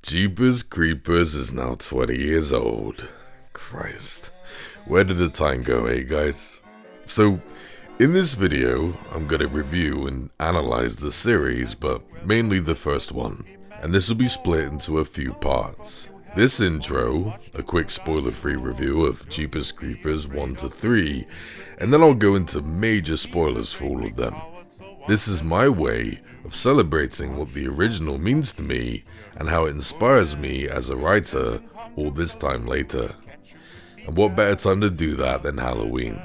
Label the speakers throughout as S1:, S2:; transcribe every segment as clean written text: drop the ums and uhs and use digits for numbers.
S1: Jeepers Creepers is now 20 years old. Christ. Where did the time go, eh guys? So, in this video, I'm gonna review and analyze the series, but mainly the first one. And this will be split into a few parts. This intro, a quick spoiler-free review of Jeepers Creepers 1 to 3, and then I'll go into major spoilers for all of them. This is my way of celebrating what the original means to me and how it inspires me as a writer all this time later. And what better time to do that than Halloween?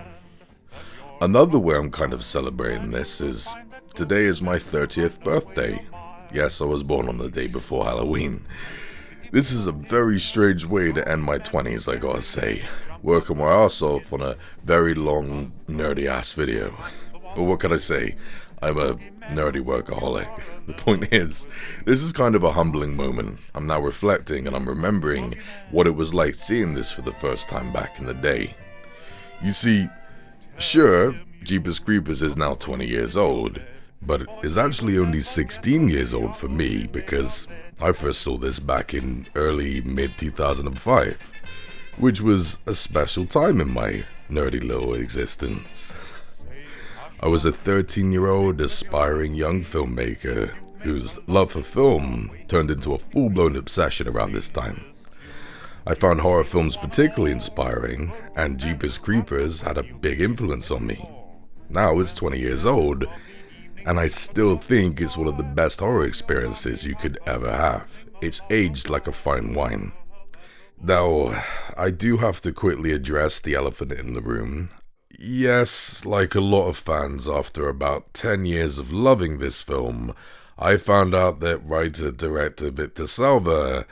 S1: Another way I'm kind of celebrating this is today is my 30th birthday. Yes, I was born on the day before Halloween. This is a very strange way to end my 20s, I gotta say. Working my ass off on a very long, nerdy ass video. But what can I say? I'm a nerdy workaholic. The point is, this is kind of a humbling moment. I'm now reflecting and I'm remembering what it was like seeing this for the first time back in the day. You see, sure, Jeepers Creepers is now 20 years old, but it's actually only 16 years old for me because I first saw this back in early mid-2005, which was a special time in my nerdy little existence. I was a 13-year-old aspiring young filmmaker whose love for film turned into a full-blown obsession around this time. I found horror films particularly inspiring, and Jeepers Creepers had a big influence on me. Now it's 20 years old, and I still think it's one of the best horror experiences you could ever have. It's aged like a fine wine. Now, I do have to quickly address the elephant in the room. Yes, like a lot of fans, after about 10 years of loving this film, I found out that writer-director Victor Salva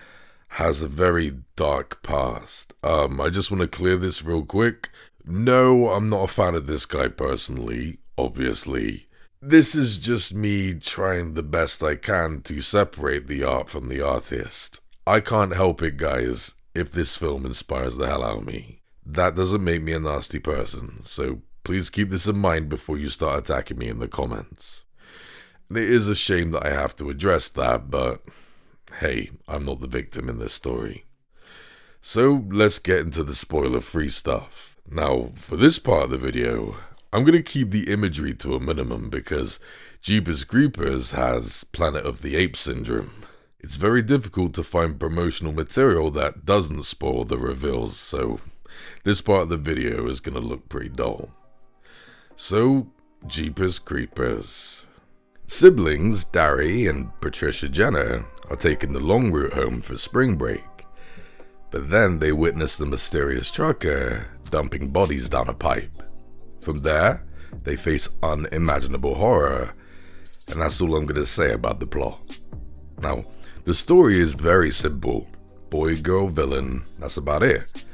S1: has a very dark past. I just want to clear this real quick. No, I'm not a fan of this guy personally, obviously. This is just me trying the best I can to separate the art from the artist. I can't help it, guys, if this film inspires the hell out of me. That doesn't make me a nasty person, so please keep this in mind before you start attacking me in the comments. And it is a shame that I have to address that, but hey, I'm not the victim in this story. So let's get into the spoiler-free stuff. Now, for this part of the video, I'm going to keep the imagery to a minimum because Jeepers Creepers has Planet of the Apes syndrome. It's very difficult to find promotional material that doesn't spoil the reveals, so this part of the video is going to look pretty dull. So, Jeepers Creepers. Siblings Darry and Trisha Jenner are taking the long route home for spring break. But then they witness the mysterious trucker dumping bodies down a pipe. From there, they face unimaginable horror, and that's all I'm going to say about the plot. Now, the story is very simple. Boy, girl, villain, that's about it.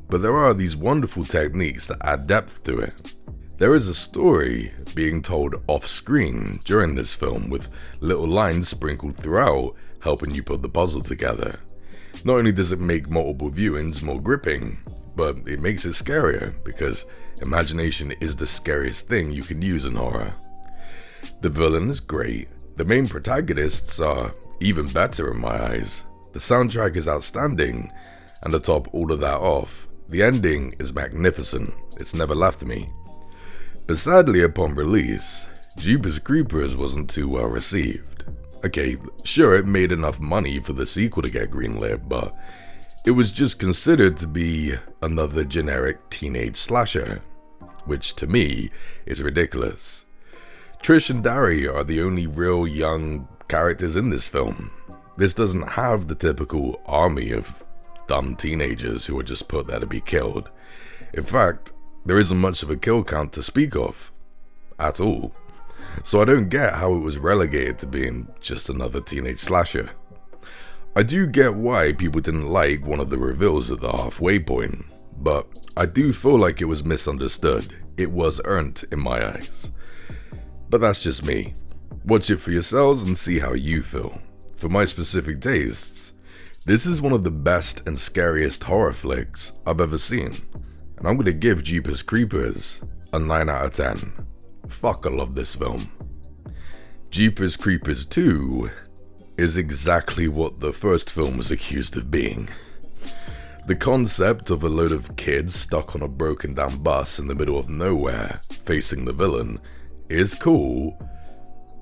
S1: But there are these wonderful techniques that add depth to it. There is a story being told off-screen during this film with little lines sprinkled throughout helping you put the puzzle together. Not only does it make multiple viewings more gripping, but it makes it scarier because imagination is the scariest thing you can use in horror. The villain is great. The main protagonists are even better in my eyes. The soundtrack is outstanding, and to top all of that off, the ending is magnificent. It's never left me. But sadly, upon release, Jeepers Creepers wasn't too well received. Okay, sure, it made enough money for the sequel to get greenlit, but it was just considered to be another generic teenage slasher, which to me is ridiculous. Trish and Darry are the only real young characters in this film. This doesn't have the typical army of dumb teenagers who are just put there to be killed. In fact, there isn't much of a kill count to speak of. At all. So I don't get how it was relegated to being just another teenage slasher. I do get why people didn't like one of the reveals at the halfway point, but I do feel like it was misunderstood. It was earned in my eyes. But that's just me. Watch it for yourselves and see how you feel. For my specific tastes, this is one of the best and scariest horror flicks I've ever seen, and I'm gonna give Jeepers Creepers a 9 out of 10. Fuck, I love this film. Jeepers Creepers 2 is exactly what the first film was accused of being. The concept of a load of kids stuck on a broken down bus in the middle of nowhere, facing the villain, is cool,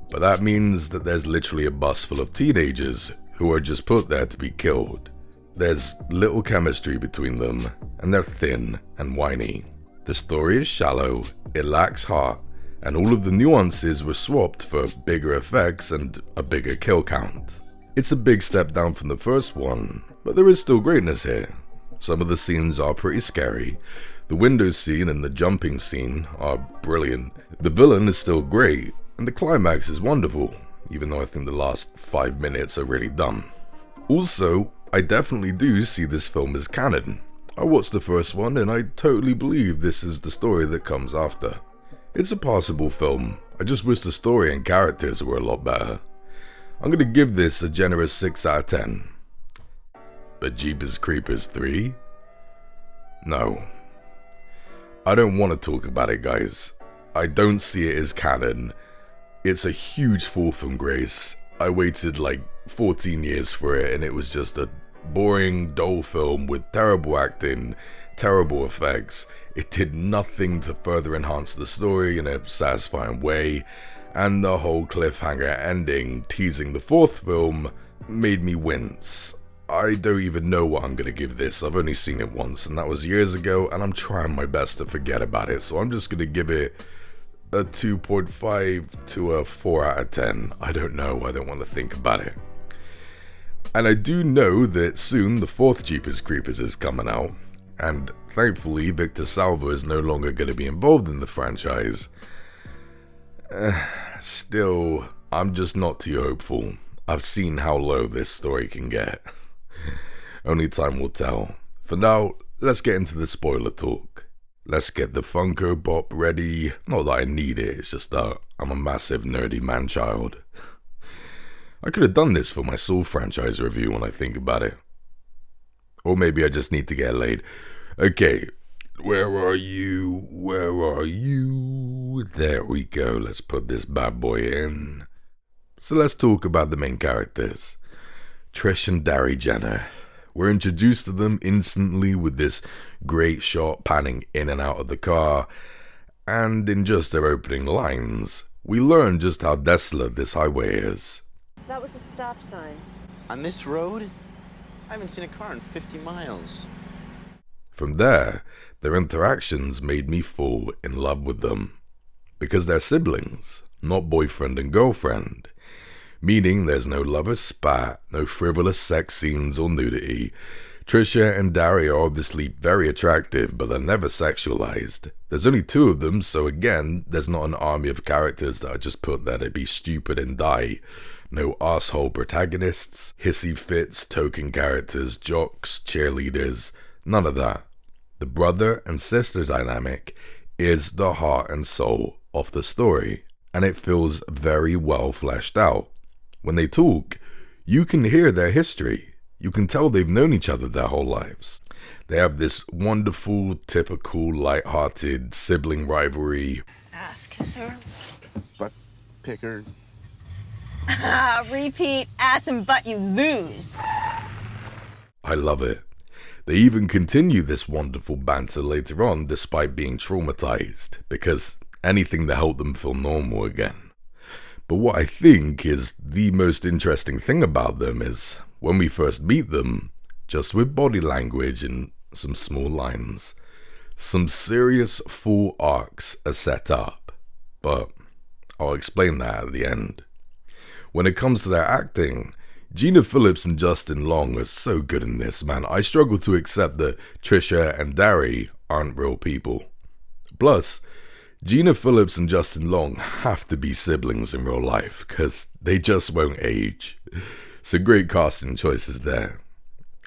S1: but that means that there's literally a bus full of teenagers who are just put there to be killed. There's little chemistry between them, and they're thin and whiny. The story is shallow, it lacks heart, and all of the nuances were swapped for bigger effects and a bigger kill count. It's a big step down from the first one, but there is still greatness here. Some of the scenes are pretty scary. The window scene and the jumping scene are brilliant. The villain is still great, and the climax is wonderful, even though I think the last 5 minutes are really dumb. Also, I definitely do see this film as canon. I watched the first one and I totally believe this is the story that comes after. It's a passable film, I just wish the story and characters were a lot better. I'm gonna give this a generous 6 out of 10. But Jeepers Creepers 3? No. I don't want to talk about it, guys. I don't see it as canon. It's a huge fall from grace. I waited like 14 years for it and it was just a boring, dull film with terrible acting, terrible effects. It did nothing to further enhance the story in a satisfying way, and the whole cliffhanger ending teasing the fourth film made me wince. I don't even know what I'm gonna give this. I've only seen it once and that was years ago, and I'm trying my best to forget about it, so I'm just gonna give it a 2.5 to a 4 out of 10. I don't know, I don't want to think about it. And I do know that soon the fourth Jeepers Creepers is coming out, and thankfully Victor Salva is no longer going to be involved in the franchise. Still, I'm just not too hopeful. I've seen how low this story can get. Only time will tell. For now, let's get into the spoiler talk. Let's get the Funko Pop ready. Not that I need it, it's just that I'm a massive nerdy man-child. I could have done this for my Saw franchise review when I think about it. Or maybe I just need to get laid. Okay, where are you? Where are you? There we go, let's put this bad boy in. So let's talk about the main characters. Trish and Darry Jenner. We're introduced to them instantly with this great shot panning in and out of the car, and in just their opening lines, we learn just how desolate this highway is.
S2: That was a stop sign.
S3: On this road? I haven't seen a car in 50 miles.
S1: From there, their interactions made me fall in love with them. Because they're siblings, not boyfriend and girlfriend. Meaning there's no lover spat, no frivolous sex scenes or nudity. Trisha and Darry are obviously very attractive, but they're never sexualized. There's only 2 of them, so again, there's not an army of characters that are just put there to be stupid and die. No asshole protagonists, hissy fits, token characters, jocks, cheerleaders, none of that. The brother and sister dynamic is the heart and soul of the story, and it feels very well fleshed out. When they talk, you can hear their history. You can tell they've known each other their whole lives. They have this wonderful, typical, light-hearted sibling rivalry.
S2: Ass kisser.
S3: Butt picker.
S2: Repeat, ass and butt, you lose.
S1: I love it. They even continue this wonderful banter later on despite being traumatized, because anything to help them feel normal again. But what I think is the most interesting thing about them is when we first meet them, just with body language and some small lines, some serious full arcs are set up, but I'll explain that at the end. When it comes to their acting, Gina Phillips and Justin Long are so good in this, man. I struggle to accept that Trisha and Darry aren't real people. Plus, Gina Phillips and Justin Long have to be siblings in real life, because they just won't age. So great casting choices there.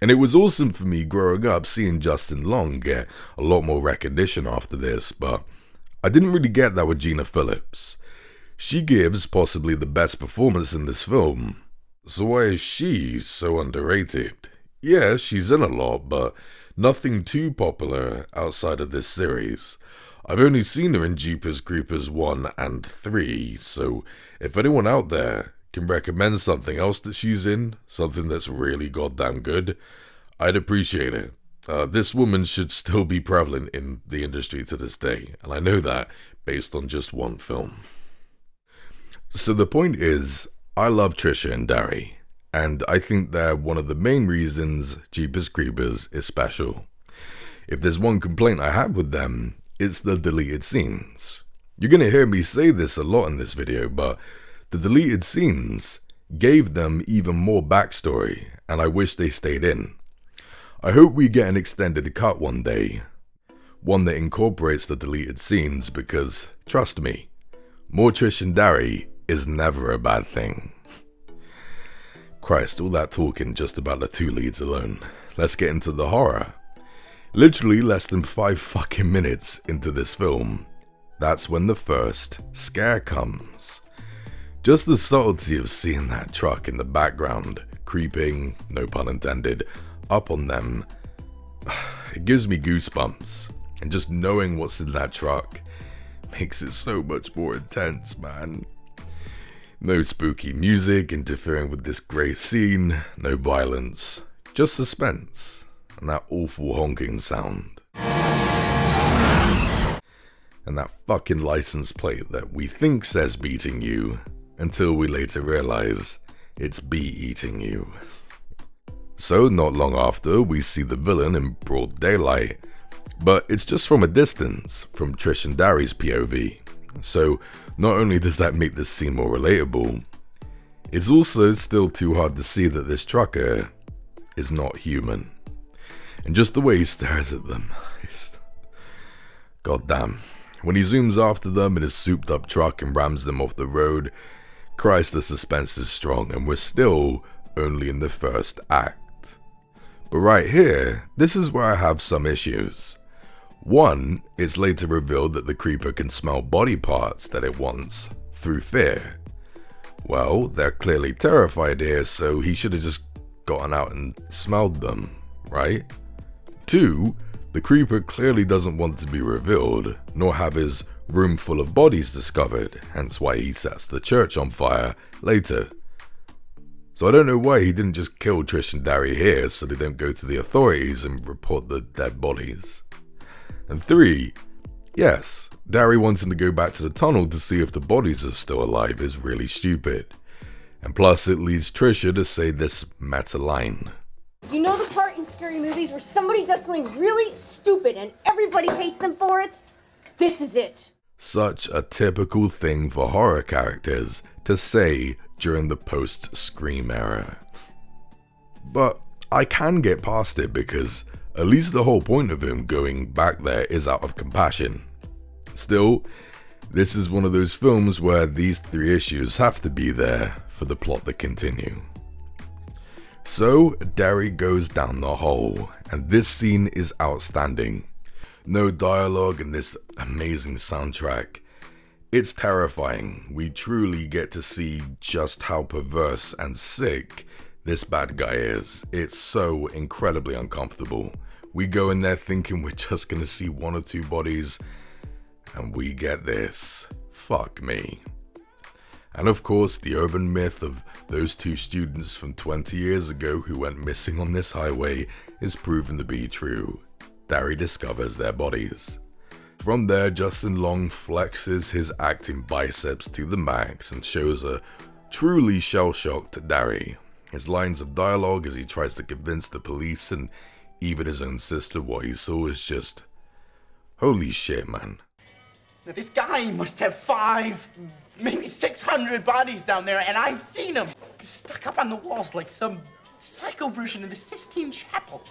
S1: And it was awesome for me growing up seeing Justin Long get a lot more recognition after this, but I didn't really get that with Gina Phillips. She gives possibly the best performance in this film. So why is she so underrated? Yeah, she's in a lot, but nothing too popular outside of this series. I've only seen her in Jeepers Creepers 1 and 3, so if anyone out there can recommend something else that she's in, something that's really goddamn good, I'd appreciate it. This woman should still be prevalent in the industry to this day, and I know that based on just one film. So the point is, I love Trisha and Darry, and I think they're one of the main reasons Jeepers Creepers is special. If there's one complaint I have with them, it's the deleted scenes. You're gonna hear me say this a lot in this video, but the deleted scenes gave them even more backstory, and I wish they stayed in. I hope we get an extended cut one day, one that incorporates the deleted scenes, because, trust me, more Trish and Darry is never a bad thing. Christ, all that talking just about the two leads alone. Let's get into the horror. Literally less than 5 fucking minutes into this film, that's when the first scare comes. Just the subtlety of seeing that truck in the background, creeping, no pun intended, up on them, it gives me goosebumps. And just knowing what's in that truck makes it so much more intense, man. No spooky music interfering with this grey scene, no violence, just suspense. And that awful honking sound. And that fucking license plate that we think says beating you, until we later realize it's bee eating you. So not long after, we see the villain in broad daylight, but it's just from a distance, from Trish and Darry's POV. So not only does that make this scene more relatable, it's also still too hard to see that this trucker is not human. And just the way he stares at them. Goddamn. When he zooms after them in his souped up truck and rams them off the road, Christ, the suspense is strong, and we're still only in the first act. But right here, this is where I have some issues. One, it's later revealed that the creeper can smell body parts that it wants through fear. Well, they're clearly terrified here, so he should have just gotten out and smelled them, right? 2, the creeper clearly doesn't want to be revealed, nor have his room full of bodies discovered, hence why he sets the church on fire later. So I don't know why he didn't just kill Trish and Darry here so they don't go to the authorities and report the dead bodies. And 3, yes, Darry wanting to go back to the tunnel to see if the bodies are still alive is really stupid. And plus it leads Trisha to say this meta line.
S4: You know the part in scary movies where somebody does something really stupid and everybody hates them for it? This is it.
S1: Such a typical thing for horror characters to say during the post-Scream era. But I can get past it because at least the whole point of him going back there is out of compassion. Still, this is one of those films where these 3 issues have to be there for the plot to continue. So, Darry goes down the hole, and this scene is outstanding. No dialogue and this amazing soundtrack. It's terrifying. We truly get to see just how perverse and sick this bad guy is. It's so incredibly uncomfortable. We go in there thinking we're just gonna see 1 or 2 bodies, and we get this. Fuck me. And of course, the urban myth of those 2 students from 20 years ago who went missing on this highway is proven to be true. Darry discovers their bodies. From there, Justin Long flexes his acting biceps to the max and shows a truly shell-shocked Darry. His lines of dialogue as he tries to convince the police and even his own sister what he saw is just, holy shit, man.
S3: Now, this guy must have 5, maybe 600 bodies down there, and I've seen them stuck up on the walls like some psycho version of the Sistine Chapel.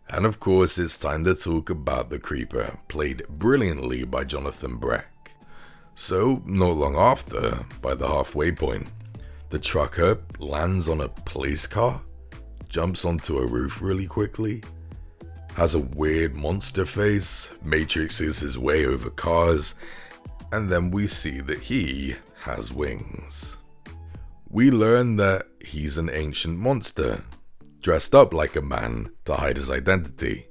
S1: And of course, it's time to talk about the creeper, played brilliantly by Jonathan Breck. So, not long after, by the halfway point, the trucker lands on a police car, jumps onto a roof really quickly, has a weird monster face, matrixes his way over cars, and then we see that he has wings. We learn that he's an ancient monster, dressed up like a man to hide his identity,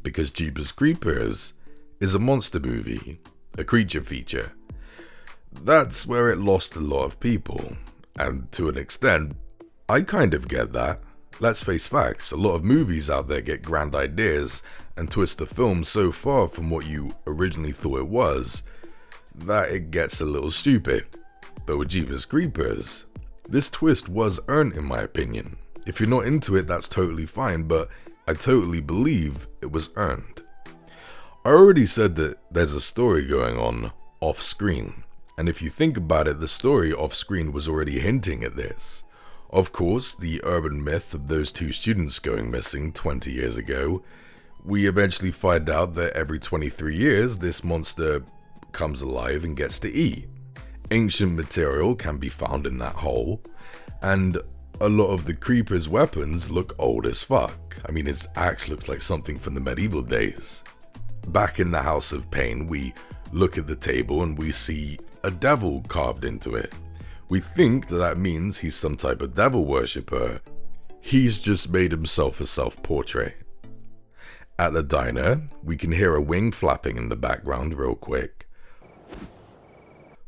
S1: because Jeepers Creepers is a monster movie, a creature feature. That's where it lost a lot of people, and to an extent, I kind of get that. Let's face facts, a lot of movies out there get grand ideas and twist the film so far from what you originally thought it was, that it gets a little stupid. But with Jeepers Creepers, this twist was earned in my opinion. If you're not into it, that's totally fine, but I totally believe it was earned. I already said that there's a story going on off screen, and if you think about it, the story off screen was already hinting at this. Of course, the urban myth of those two students going missing 20 years ago, we eventually find out that every 23 years this monster comes alive and gets to eat. Ancient material can be found in that hole, and a lot of the creeper's weapons look old as fuck. I mean, his axe looks like something from the medieval days. Back in the House of Pain, we look at the table and we see a devil carved into it. We think that means he's some type of devil worshipper. He's just made himself a self-portrait. At the diner, we can hear a wing flapping in the background real quick,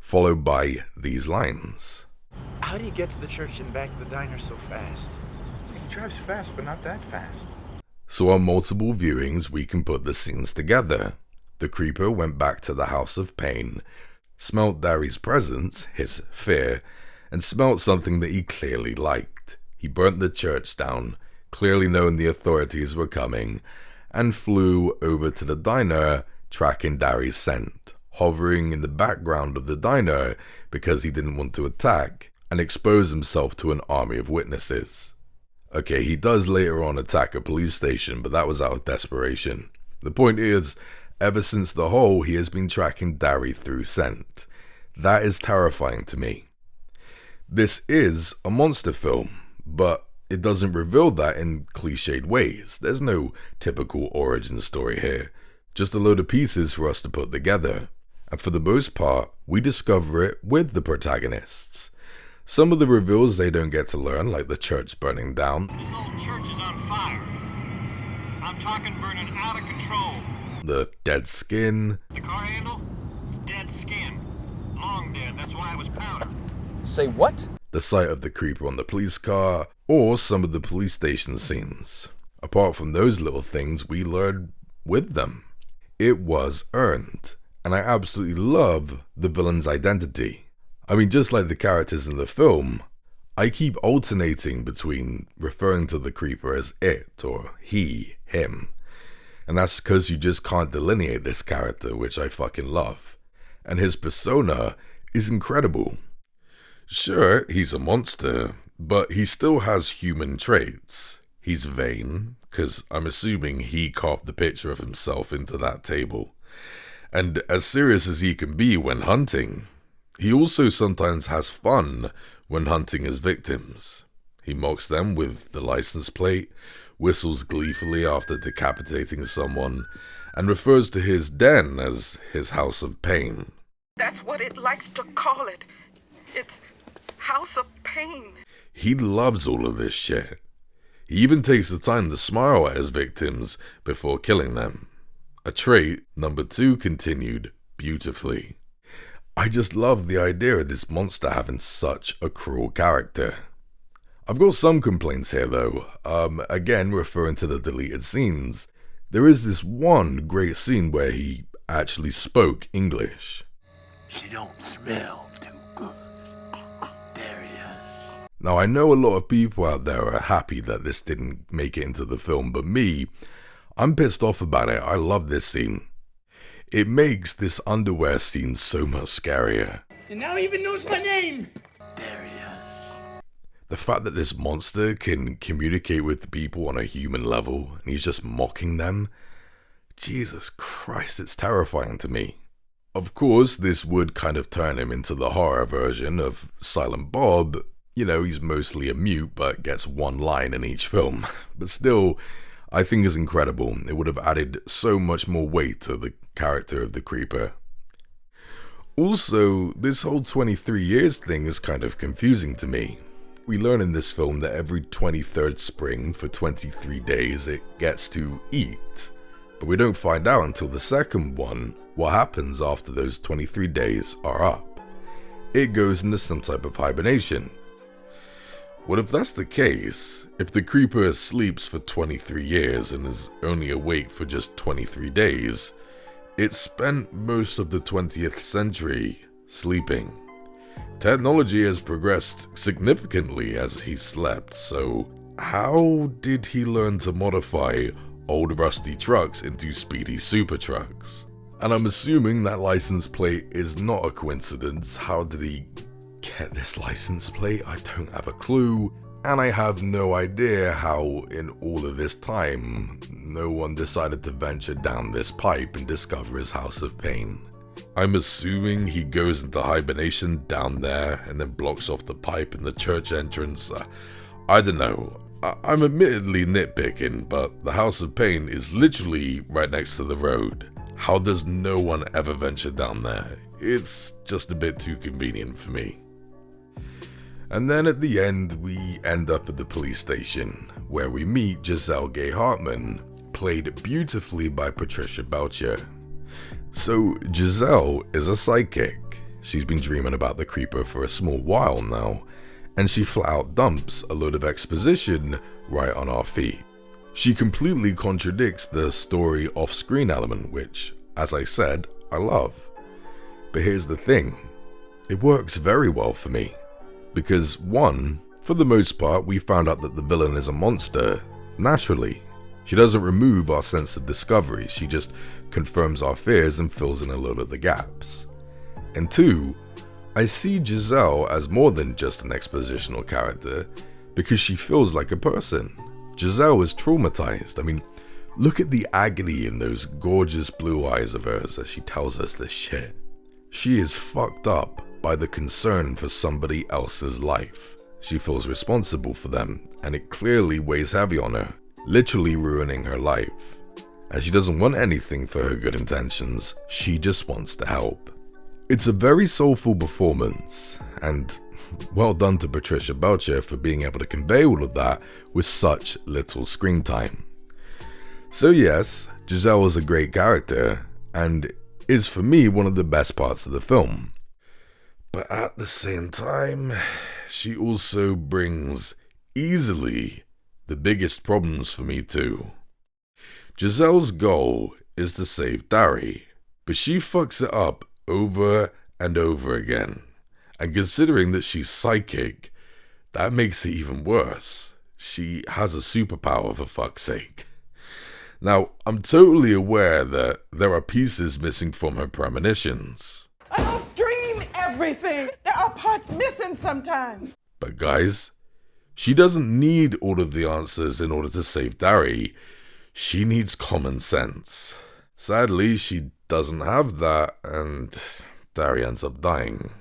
S1: followed by these lines.
S5: How do you get to the church and back to the diner so fast? He drives fast, but not that fast.
S1: So on multiple viewings, we can put the scenes together. The creeper went back to the House of Pain, smelt Darry's presence, his fear, and smelt something that he clearly liked. He burnt the church down, clearly knowing the authorities were coming, and flew over to the diner, tracking Darry's scent, hovering in the background of the diner because he didn't want to attack and expose himself to an army of witnesses. Okay, he does later on attack a police station, but that was out of desperation. The point is, ever since the hole, he has been tracking Darry through scent. That is terrifying to me. This is a monster film, but it doesn't reveal that in cliched ways. There's no typical origin story here, just a load of pieces for us to put together. And for the most part, we discover it with the protagonists. Some of the reveals they don't get to learn, like the church burning down.
S6: This whole church is on fire. I'm talking burning out of control.
S1: The dead skin.
S6: The car handle? It's dead skin. Long dead, that's why it was powder.
S5: Say what?
S1: The sight of the creeper on the police car, or some of the police station scenes. Apart from those little things, we learned with them. It was earned, and I absolutely love the villain's identity. I mean, just like the characters in the film, I keep alternating between referring to the creeper as it, or he, him. And that's because you just can't delineate this character, which I fucking love. And his persona is incredible. Sure, he's a monster, but he still has human traits. He's vain, because I'm assuming he carved the picture of himself into that table. And as serious as he can be when hunting, he also sometimes has fun when hunting his victims. He mocks them with the license plate, whistles gleefully after decapitating someone, and refers to his den as his House of Pain.
S7: That's what it likes to call it. It's House of Pain.
S1: He loves all of this shit. He even takes the time to smile at his victims before killing them. A trait number 2 continued beautifully. I just love the idea of this monster having such a cruel character. I've got some complaints here though, again referring to the deleted scenes. There is this one great scene where he actually spoke English.
S5: She don't smell too good. There he is.
S1: Now I know a lot of people out there are happy that this didn't make it into the film, but me, I'm pissed off about it. I love this scene. It makes this underwear scene so much scarier.
S3: And now he even knows my name!
S5: There he is.
S1: The fact that this monster can communicate with people on a human level, and he's just mocking them, Jesus Christ, it's terrifying to me. Of course, this would kind of turn him into the horror version of Silent Bob. You know, he's mostly a mute, but gets one line in each film. But still, I think is incredible. It would have added so much more weight to the character of the creeper. Also, this whole 23 years thing is kind of confusing to me. We learn in this film that every 23rd spring for 23 days it gets to eat. But we don't find out until the second one what happens after those 23 days are up. It goes into some type of hibernation. What if that's the case? If the creeper sleeps for 23 years and is only awake for just 23 days, it spent most of the 20th century sleeping. Technology has progressed significantly as he slept, so how did he learn to modify old rusty trucks into speedy super trucks? And I'm assuming that license plate is not a coincidence. How did he get this license plate? I don't have a clue. And I have no idea how in all of this time, no one decided to venture down this pipe and discover his house of pain. I'm assuming he goes into hibernation down there and then blocks off the pipe in the church entrance. I don't know. I'm admittedly nitpicking, but the house of pain is literally right next to the road. How does no one ever venture down there? It's just a bit too convenient for me. And then at the end, we end up at the police station, where we meet Jazzelle Gay Hartman, played beautifully by Patricia Belcher. So Jazzelle is a psychic. She's been dreaming about the creeper for a small while now, and she flat out dumps a load of exposition right on our feet. She completely contradicts the story off-screen element, which, as I said, I love. But here's the thing, it works very well for me. Because one, for the most part, we found out that the villain is a monster, naturally. She doesn't remove our sense of discovery, she just confirms our fears and fills in a load of the gaps. And two, I see Jazzelle as more than just an expositional character, because she feels like a person. Jazzelle is traumatized. I mean, look at the agony in those gorgeous blue eyes of hers as she tells us this shit. She is fucked up by the concern for somebody else's life. She feels responsible for them, and it clearly weighs heavy on her, literally ruining her life. And she doesn't want anything for her good intentions, she just wants to help. It's a very soulful performance, and well done to Patricia Belcher for being able to convey all of that with such little screen time. So yes, Jazzelle is a great character, and is for me one of the best parts of the film. But at the same time, she also brings easily the biggest problems for me too. Jazzelle's goal is to save Darry, but she fucks it up over and over again. And considering that she's psychic, that makes it even worse. She has a superpower, for fuck's sake. Now, I'm totally aware that there are pieces missing from her premonitions.
S7: I don't dream everything. There are parts missing sometimes.
S1: But guys, she doesn't need all of the answers in order to save Darry. She needs common sense. Sadly, she doesn't have that, and Darry ends up dying.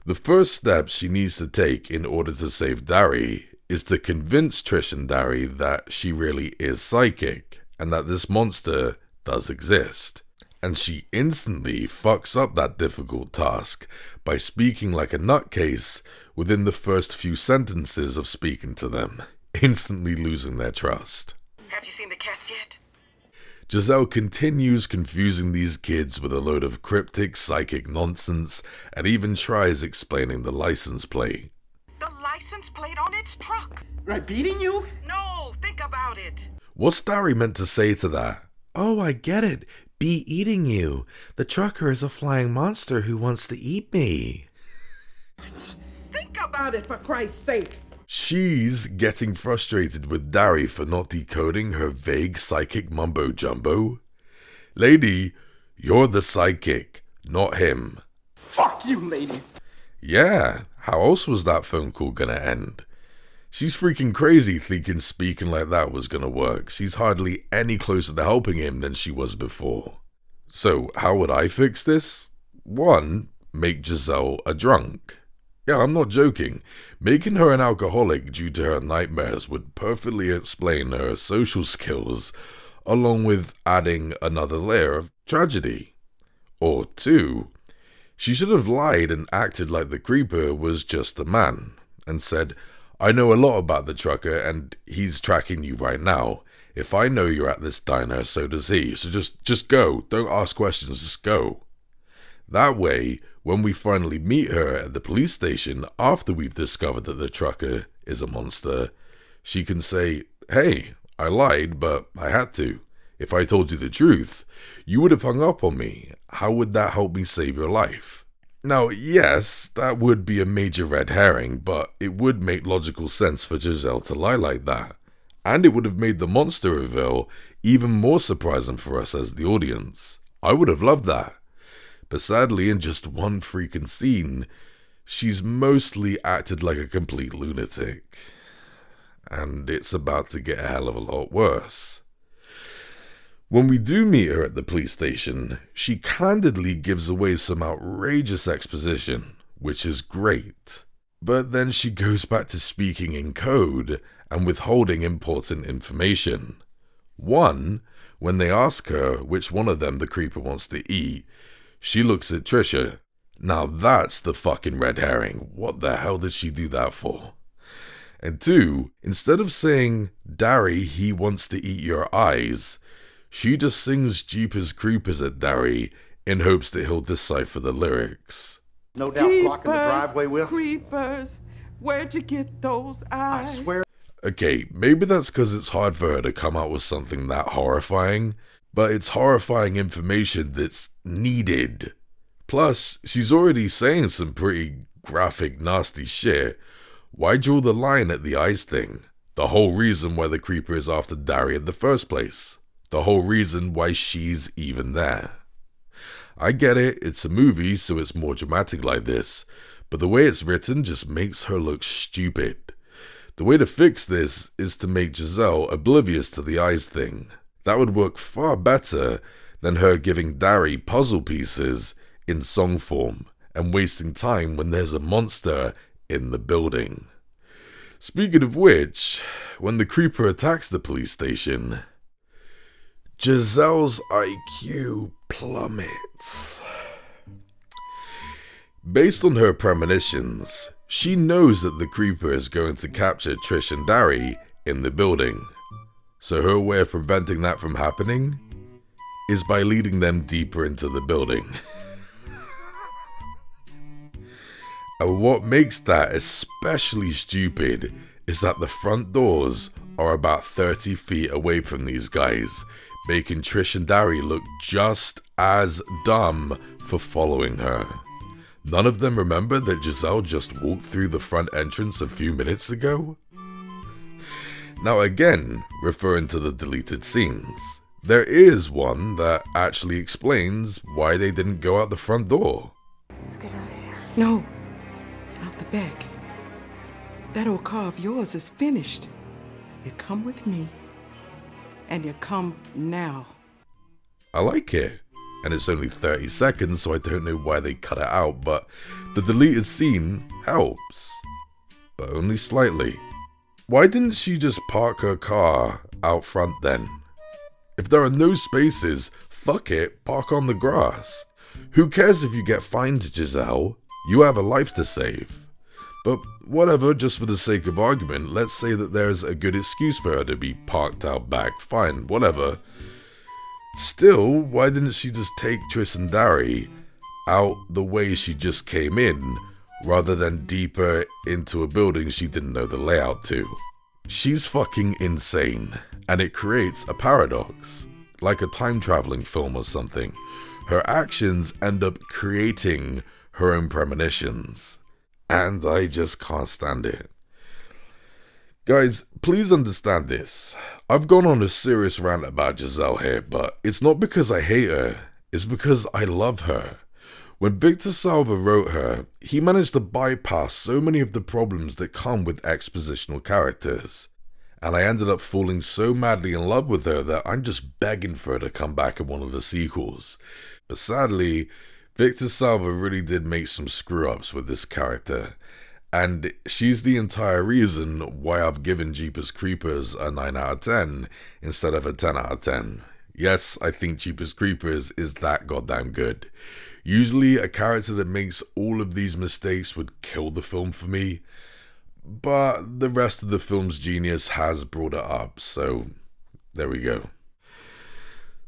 S1: The first step she needs to take in order to save Darry is to convince Trish and Darry that she really is psychic, and that this monster does exist. And she instantly fucks up that difficult task by speaking like a nutcase within the first few sentences of speaking to them, instantly losing their trust.
S7: Have you seen the cats yet?
S1: Jazzelle continues confusing these kids with a load of cryptic psychic nonsense and even tries explaining the license plate.
S7: The license plate on its truck.
S3: Right, beating you?
S7: No, think about it.
S1: What's Darry meant to say to that? Oh, I get it. Be eating you. The trucker is a flying monster who wants to eat me.
S7: Think about it, for Christ's sake.
S1: She's getting frustrated with Darry for not decoding her vague psychic mumbo-jumbo. Lady, you're the psychic, not him.
S3: Fuck you, lady.
S1: Yeah, how else was that phone call gonna end? She's freaking crazy thinking speaking like that was gonna work. She's hardly any closer to helping him than she was before. So, how would I fix this? 1, make Jazzelle a drunk. Yeah, I'm not joking. Making her an alcoholic due to her nightmares would perfectly explain her social skills, along with adding another layer of tragedy. Or 2, she should have lied and acted like the creeper was just a man, and said, I know a lot about the trucker and he's tracking you right now. If I know you're at this diner, so does he. So just go. Don't ask questions, just go. That way, when we finally meet her at the police station after we've discovered that the trucker is a monster, she can say, hey, I lied, but I had to. If I told you the truth, you would have hung up on me. How would that help me save your life? Now, yes, that would be a major red herring, but it would make logical sense for Jazzelle to lie like that. And it would have made the monster reveal even more surprising for us as the audience. I would have loved that. But sadly, in just one freaking scene, she's mostly acted like a complete lunatic. And it's about to get a hell of a lot worse. When we do meet her at the police station, she candidly gives away some outrageous exposition, which is great. But then she goes back to speaking in code and withholding important information. One, when they ask her which one of them the creeper wants to eat, she looks at Trisha. Now that's the fucking red herring. What the hell did she do that for? And two, instead of saying, Darry, he wants to eat your eyes, she just sings Jeepers Creepers at Darry in hopes that he'll decipher the lyrics.
S8: No doubt blocking the driveway with.
S7: Creepers, where'd you get those eyes?
S8: I swear.
S1: Okay, maybe that's because it's hard for her to come out with something that horrifying, but it's horrifying information that's needed. Plus, she's already saying some pretty graphic, nasty shit. Why draw the line at the eyes thing? The whole reason why the creeper is after Darry in the first place. The whole reason why she's even there. I get it, it's a movie, so it's more dramatic like this, but the way it's written just makes her look stupid. The way to fix this is to make Jazzelle oblivious to the eyes thing. That would work far better than her giving Darry puzzle pieces in song form and wasting time when there's a monster in the building. Speaking of which, when the creeper attacks the police station, Jazzelle's IQ plummets. Based on her premonitions, she knows that the creeper is going to capture Trish and Darry in the building. So her way of preventing that from happening is by leading them deeper into the building. And what makes that especially stupid is that the front doors are about 30 feet away from these guys, making Trish and Darry look just as dumb for following her. None of them remember that Jazzelle just walked through the front entrance a few minutes ago? Now again, referring to the deleted scenes, there is one that actually explains why they didn't go out the front door.
S2: Let's get out of here.
S9: No, out the back. That old car of yours is finished. You come with me, and you come now.
S1: I like it. And it's only 30 seconds, so I don't know why they cut it out, but the deleted scene helps. But only slightly. Why didn't she just park her car out front then? If there are no spaces, fuck it, park on the grass. Who cares if you get fined, Jazzelle? You have a life to save. But whatever, just for the sake of argument, let's say that there's a good excuse for her to be parked out back. Fine, whatever. Still, why didn't she just take Trish and Darry out the way she just came in, rather than deeper into a building she didn't know the layout to? She's fucking insane, and it creates a paradox, like a time-traveling film or something. Her actions end up creating her own premonitions, and I just can't stand it. Guys, please understand this. I've gone on a serious rant about Jazzelle here, but it's not because I hate her, it's because I love her. When Victor Salva wrote her, he managed to bypass so many of the problems that come with expositional characters. And I ended up falling so madly in love with her that I'm just begging for her to come back in one of the sequels. But sadly, Victor Salva really did make some screw-ups with this character. And she's the entire reason why I've given Jeepers Creepers a 9 out of 10 instead of a 10 out of 10. Yes, I think Jeepers Creepers is that goddamn good. Usually a character that makes all of these mistakes would kill the film for me, but the rest of the film's genius has brought it up, so There we go.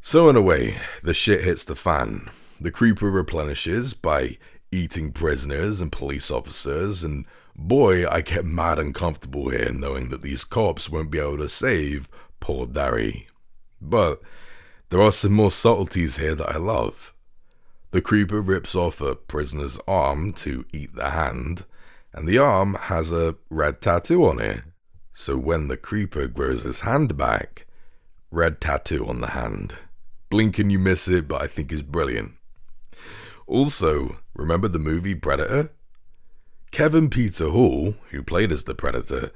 S1: So in a way, the shit hits the fan. The creeper replenishes by eating prisoners and police officers, and boy, I get mad uncomfortable here knowing that these cops won't be able to save poor Darry. But there are some more subtleties here that I love. The creeper rips off a prisoner's arm to eat the hand, and the arm has a red tattoo on it. So when the creeper grows his hand back, red tattoo on the hand. Blink and you miss it, but I think it's brilliant. Also, remember the movie Predator? Kevin Peter Hall, who played as the Predator,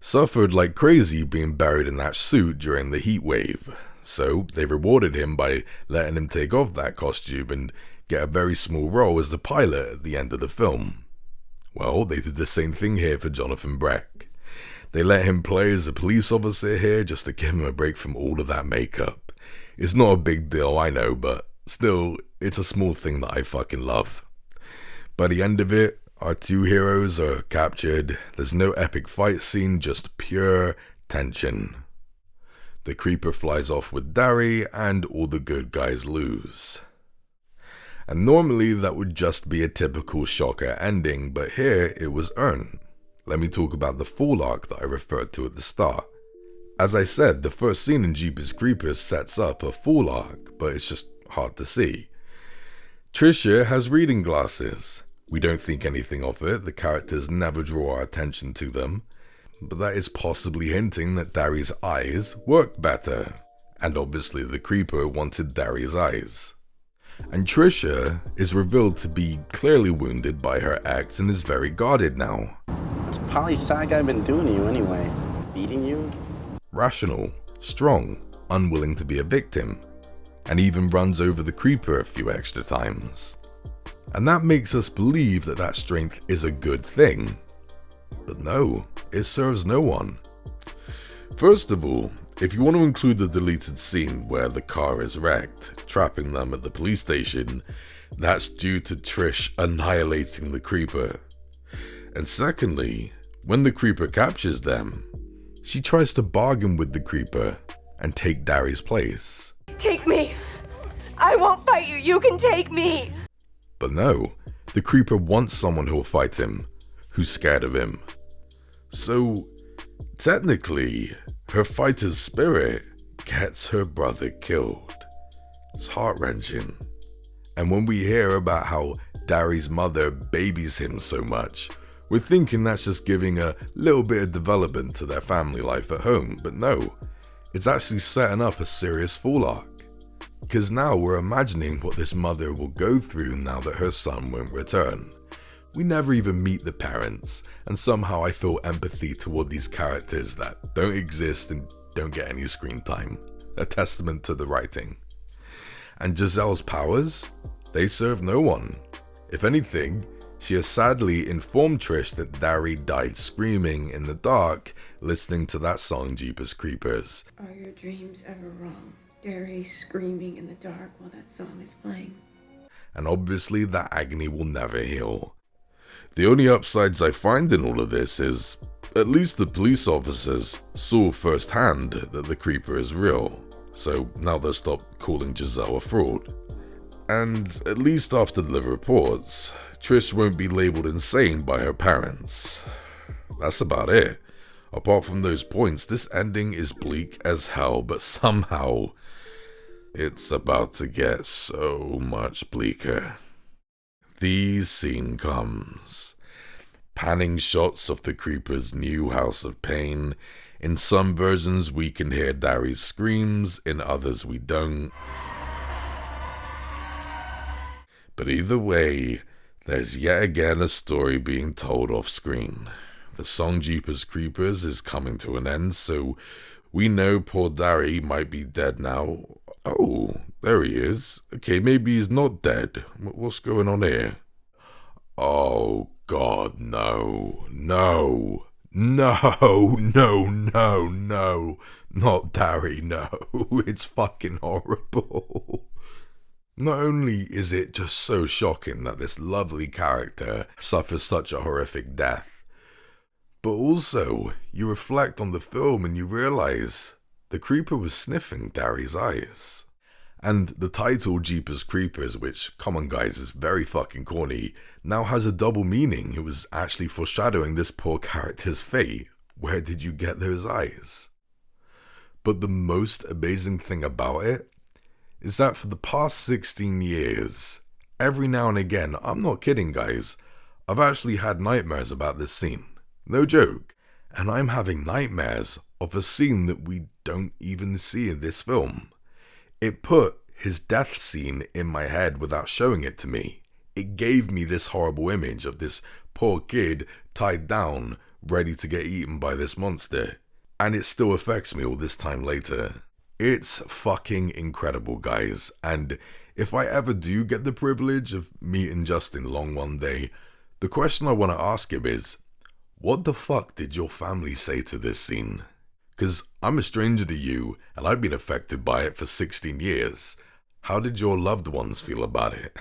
S1: suffered like crazy being buried in that suit during the heat wave. So they rewarded him by letting him take off that costume and get a very small role as the pilot at the end of the film. Well, they did the same thing here for Jonathan Breck. They let him play as a police officer here just to give him a break from all of that makeup. It's not a big deal, I know, but still, it's a small thing that I fucking love. By the end of it, our two heroes are captured. There's no epic fight scene, just pure tension. The creeper flies off with Darry, and all the good guys lose. And normally that would just be a typical shocker ending, but here it was earned. Let me talk about the fall arc that I referred to at the start. As I said, the first scene in Jeepers Creepers sets up a fall arc, but it's just hard to see. Trisha has reading glasses. We don't think anything of it, the characters never draw our attention to them, but that is possibly hinting that Darry's eyes work better, and obviously the creeper wanted Darry's eyes. And Trisha is revealed to be clearly wounded by her ex and is very guarded now.
S10: What's Polly Sagai been doing to you anyway? Beating you?
S1: Rational, strong, unwilling to be a victim, and even runs over the creeper a few extra times. And that makes us believe that that strength is a good thing. But no, it serves no one. First of all, if you want to include the deleted scene where the car is wrecked, trapping them at the police station, that's due to Trish annihilating the creeper. And secondly, when the creeper captures them, she tries to bargain with the creeper and take Darry's place.
S11: Take me! I won't fight you, you can take me!
S1: But no, the creeper wants someone who'll fight him, who's scared of him. So, technically, her fighter's spirit gets her brother killed. It's heart-wrenching. And when we hear about how Darry's mother babies him so much, we're thinking that's just giving a little bit of development to their family life at home, but no, it's actually setting up a serious fall arc. Because now we're imagining what this mother will go through now that her son won't return. We never even meet the parents, and somehow I feel empathy toward these characters that don't exist and don't get any screen time. A testament to the writing. And Jazelle's powers? They serve no one. If anything, she has sadly informed Trish that Darry died screaming in the dark, listening to that song Jeepers Creepers.
S12: Are your dreams ever wrong? Darry screaming in the dark while that song is playing.
S1: And obviously that agony will never heal. The only upsides I find in all of this is, at least the police officers saw firsthand that the creeper is real, so now they'll stop calling Jazzelle a fraud. And at least after the reports, Trish won't be labeled insane by her parents. That's about it. Apart from those points, this ending is bleak as hell, but somehow it's about to get so much bleaker. The scene comes. Panning shots of the creeper's new house of pain. In some versions we can hear Darry's screams, in others we don't. But either way, there's yet again a story being told off screen. The song Jeepers Creepers is coming to an end, so we know poor Darry might be dead now. Oh, there he is. Okay, maybe he's not dead. What's going on here? Oh God, no. No. No, no, no, no. Not Darry, no. It's fucking horrible. Not only is it just so shocking that this lovely character suffers such a horrific death, but also you reflect on the film and you realize the creeper was sniffing Darry's eyes. And the title Jeepers Creepers, which, come on guys, is very fucking corny, now has a double meaning. It was actually foreshadowing this poor character's fate. Where did you get those eyes? But the most amazing thing about it is that for the past 16 years, every now and again, I'm not kidding guys, I've actually had nightmares about this scene. No joke. And I'm having nightmares of a scene that we don't even see in this film. It put his death scene in my head without showing it to me. It gave me this horrible image of this poor kid tied down, ready to get eaten by this monster. And it still affects me all this time later. It's fucking incredible, guys. And if I ever do get the privilege of meeting Justin Long one day, the question I want to ask him is, what the fuck did your family say to this scene? Because I'm a stranger to you, and I've been affected by it for 16 years. How did your loved ones feel about it?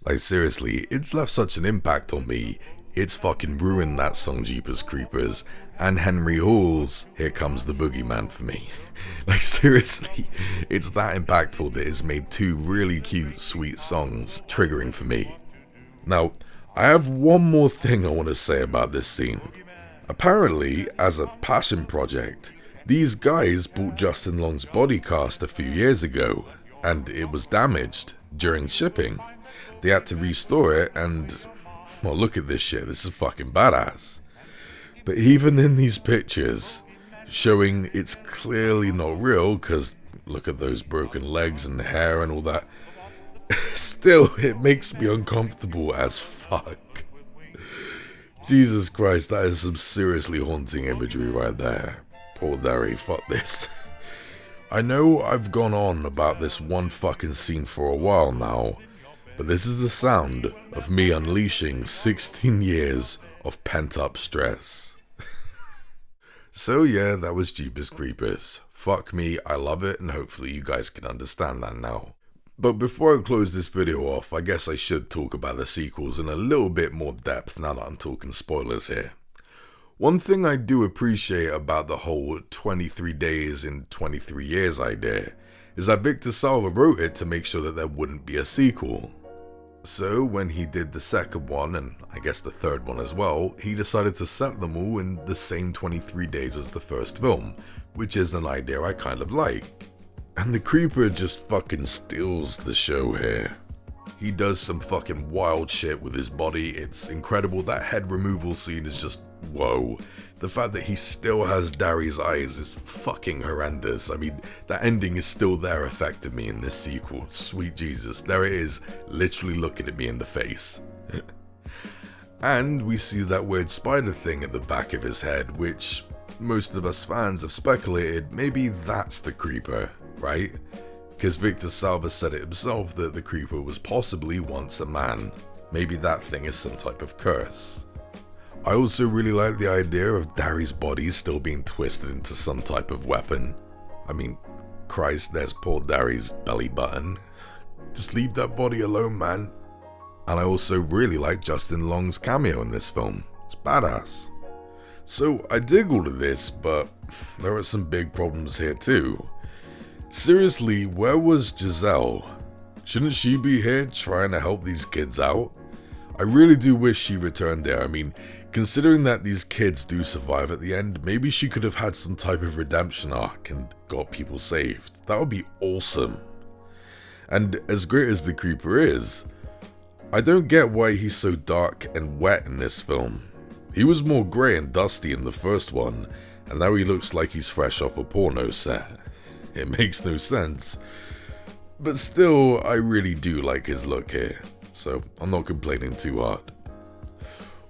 S1: Like seriously, it's left such an impact on me. It's fucking ruined that song Jeepers Creepers and Henry Hall's Here Comes the Bogeyman for me. Like seriously, it's that impactful that it's made two really cute, sweet songs triggering for me. Now, I have one more thing I want to say about this scene. Apparently, as a passion project, these guys bought Justin Long's body cast a few years ago, and it was damaged during shipping. They had to restore it, and, well, look at this shit, this is fucking badass. But even in these pictures, showing it's clearly not real, because look at those broken legs and hair and all that, still, it makes me uncomfortable as fuck. Jesus Christ, that is some seriously haunting imagery right there. Poor Darry, fuck this. I know I've gone on about this one fucking scene for a while now, but this is the sound of me unleashing 16 years of pent-up stress. So yeah, that was Jeepers Creepers. Fuck me, I love it, and hopefully you guys can understand that now. But before I close this video off, I guess I should talk about the sequels in a little bit more depth now that I'm talking spoilers here. One thing I do appreciate about the whole 23 days in 23 years idea is that Victor Salva wrote it to make sure that there wouldn't be a sequel. So when he did the second one, and I guess the third one as well, he decided to set them all in the same 23 days as the first film, which is an idea I kind of like. And the creeper just fucking steals the show here. He does some fucking wild shit with his body, it's incredible. That head removal scene is just whoa. The fact that he still has Darry's eyes is fucking horrendous. I mean, that ending is still there affecting me in this sequel. Sweet Jesus, there it is, literally looking at me in the face. And we see that weird spider thing at the back of his head, which most of us fans have speculated maybe that's the creeper, right? Because Victor Salva said it himself that the creeper was possibly once a man. Maybe that thing is some type of curse. I also really like the idea of Darry's body still being twisted into some type of weapon. I mean, Christ, there's poor Darry's belly button. Just leave that body alone, man. And I also really like Justin Long's cameo in this film. It's badass. So I dig all of this, but there are some big problems here too. Seriously, where was Jazzelle? Shouldn't she be here trying to help these kids out? I really do wish she returned there. I mean, considering that these kids do survive at the end, maybe she could have had some type of redemption arc and got people saved. That would be awesome. And as great as the creeper is, I don't get why he's so dark and wet in this film. He was more grey and dusty in the first one, and now he looks like he's fresh off a porno set. It makes no sense. But still, I really do like his look here, so I'm not complaining too hard.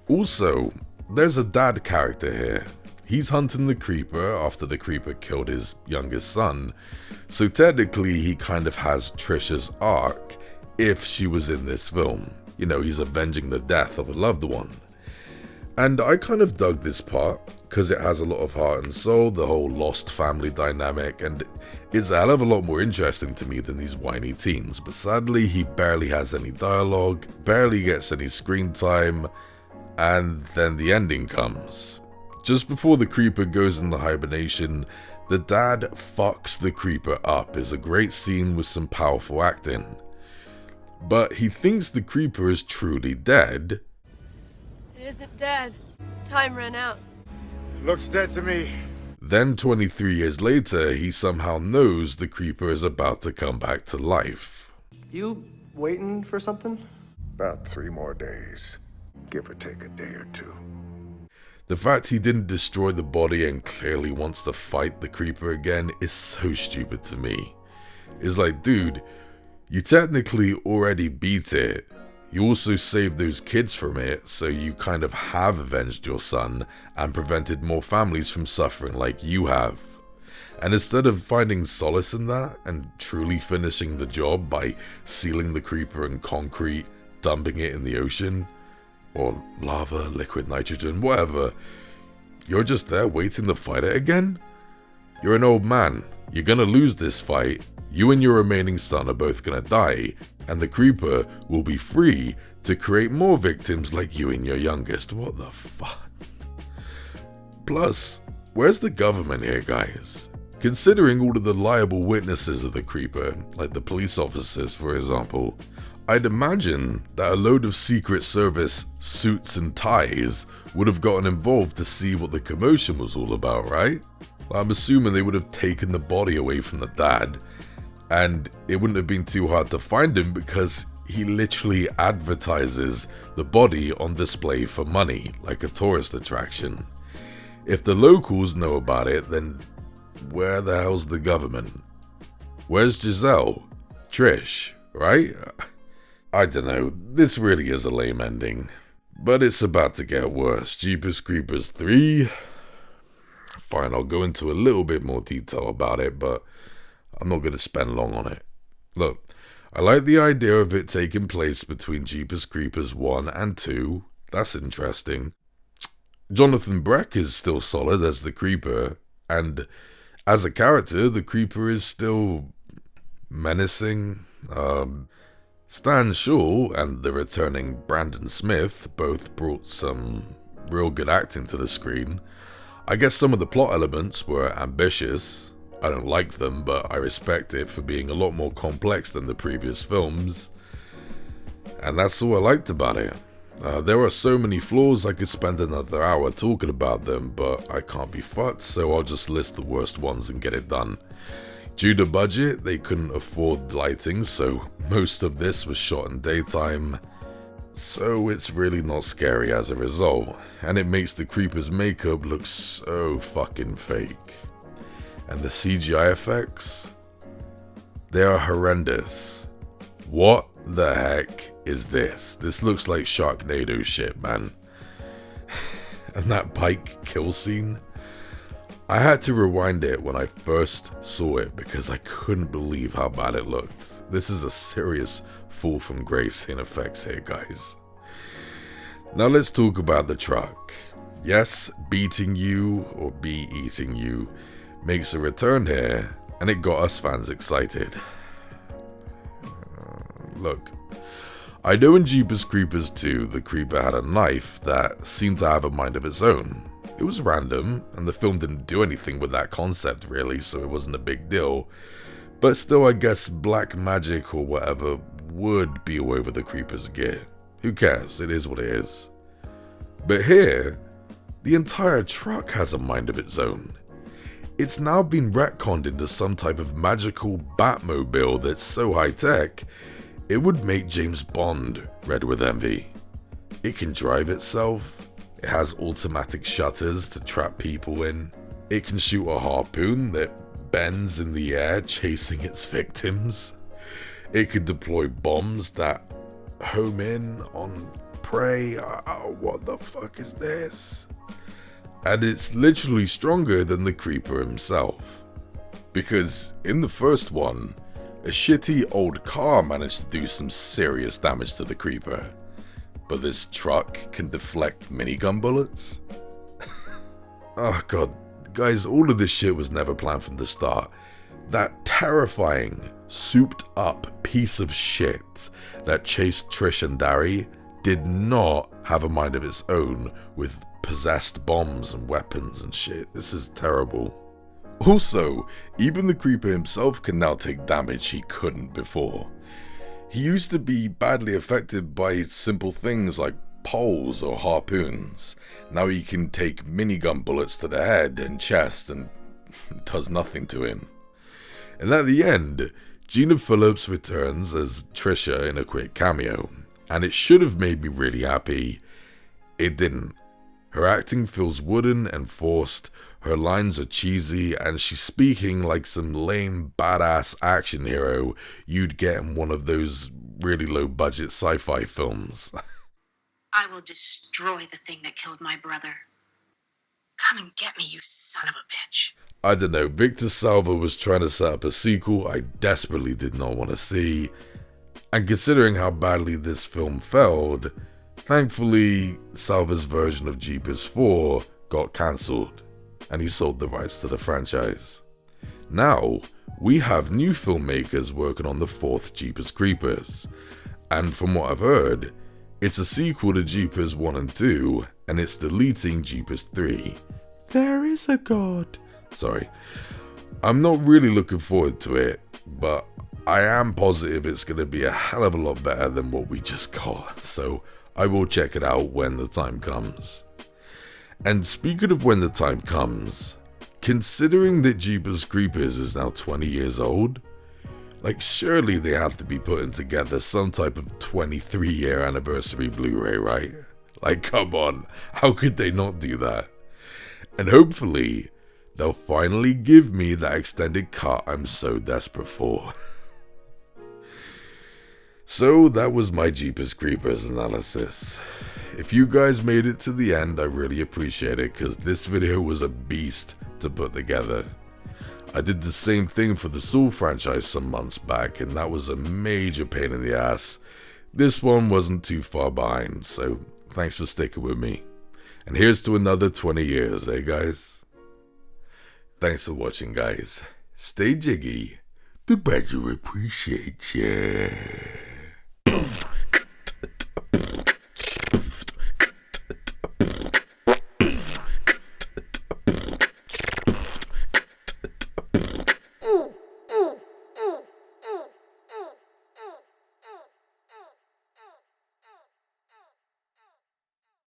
S1: Also, there's a dad character here. He's hunting the creeper after the creeper killed his youngest son, so technically he kind of has Trisha's arc if she was in this film. You know, he's avenging the death of a loved one. And I kind of dug this part, because it has a lot of heart and soul, the whole lost family dynamic, and it's a hell of a lot more interesting to me than these whiny teens. But sadly, he barely has any dialogue, barely gets any screen time, and then the ending comes. Just before the creeper goes into hibernation, The dad fucks the creeper up is a great scene with some powerful acting. But he thinks the creeper is truly dead.
S11: It isn't dead. Its time ran out.
S8: Looks dead to me.
S1: Then 23 years later, he somehow knows the creeper is about to come back to life.
S13: You waiting for something?
S14: About 3 more days. Give or take a day or 2.
S1: The fact he didn't destroy the body and clearly wants to fight the creeper again is so stupid to me. It's like, dude, you technically already beat it. You also saved those kids from it, so you kind of have avenged your son and prevented more families from suffering like you have. And instead of finding solace in that and truly finishing the job by sealing the creeper in concrete, dumping it in the ocean, or lava, liquid nitrogen, whatever, you're just there waiting to fight it again? You're an old man. You're gonna lose this fight. You and your remaining son are both gonna die, and the creeper will be free to create more victims like you and your youngest. What the fuck? Plus, where's the government here, guys? Considering all of the liable witnesses of the creeper, like the police officers for example, I'd imagine that a load of Secret Service suits and ties would have gotten involved to see what the commotion was all about, right? I'm assuming they would have taken the body away from the dad, and it wouldn't have been too hard to find him because he literally advertises the body on display for money, like a tourist attraction. If the locals know about it, then where the hell's the government? Where's Jazzelle? Trish, right? I don't know, this really is a lame ending. But it's about to get worse. Jeepers Creepers 3. Fine, I'll go into a little bit more detail about it, but I'm not going to spend long on it. Look, I like the idea of it taking place between Jeepers Creepers 1 and 2. That's interesting. Jonathan Breck is still solid as the Creeper, and as a character, the Creeper is still menacing. Stan Shaw and the returning Brandon Smith both brought some real good acting to the screen. I guess some of the plot elements were ambitious. I don't like them, but I respect it for being a lot more complex than the previous films. And that's all I liked about it. There are so many flaws I could spend another hour talking about them, but I can't be fucked, so I'll just list the worst ones and get it done. Due to budget, they couldn't afford lighting, so most of this was shot in daytime. So it's really not scary as a result, and it makes the creeper's makeup look so fucking fake. And the CGI effects? They are horrendous. What the heck is this? This looks like Sharknado shit, man. And that bike kill scene? I had to rewind it when I first saw it because I couldn't believe how bad it looked. This is a serious fall from grace in effects here, guys. Now let's talk about the truck. Yes, beating you or be eating you makes a return here, and it got us fans excited. Look, I know in Jeepers Creepers 2 the creeper had a knife that seemed to have a mind of its own. It was random, and the film didn't do anything with that concept really, so it wasn't a big deal. But still, I guess black magic or whatever would be all over the creeper's gear. Who cares? It is what it is. But here, the entire truck has a mind of its own. It's now been retconned into some type of magical Batmobile that's so high-tech, it would make James Bond red with envy. It can drive itself. It has automatic shutters to trap people in. It can shoot a harpoon that bends in the air chasing its victims. It could deploy bombs that home in on prey. Oh, what the fuck is this? And it's literally stronger than the creeper himself. Because in the first one, a shitty old car managed to do some serious damage to the creeper. But this truck can deflect minigun bullets? Oh god, guys, all of this shit was never planned from the start. That terrifying, souped up piece of shit that chased Trish and Darry did not have a mind of its own with possessed bombs and weapons and shit. This is terrible. Also, even the creeper himself can now take damage he couldn't before. He used to be badly affected by simple things like poles or harpoons. Now he can take minigun bullets to the head and chest and it does nothing to him. And at the end, Gina Phillips returns as Trisha in a quick cameo, and it should have made me really happy. It didn't. Her acting feels wooden and forced, her lines are cheesy, and she's speaking like some lame badass action hero you'd get in one of those really low budget sci-fi films.
S15: I will destroy the thing that killed my brother. Come and get me, you son of a bitch.
S1: I don't know, Victor Salva was trying to set up a sequel I desperately did not want to see, and considering how badly this film failed, thankfully Salva's version of Jeepers 4 got cancelled, and he sold the rights to the franchise. Now, we have new filmmakers working on the fourth Jeepers Creepers, and from what I've heard, it's a sequel to Jeepers 1 and 2, and it's deleting Jeepers 3. There is a God. Sorry. I'm not really looking forward to it, but I am positive it's going to be a hell of a lot better than what we just got, so I will check it out when the time comes. And speaking of when the time comes, considering that Jeepers Creepers is now 20 years old, like surely they have to be putting together some type of 23-year anniversary Blu-ray, right? Like come on, how could they not do that? And hopefully, they'll finally give me that extended cut I'm so desperate for. So that was my Jeepers Creepers analysis. If you guys made it to the end, I really appreciate it because this video was a beast to put together. I did the same thing for the Saw franchise some months back and that was a major pain in the ass. This one wasn't too far behind, so thanks for sticking with me. And here's to another 20 years, eh guys? Thanks for watching, guys. Stay jiggy. The Badger appreciates ya.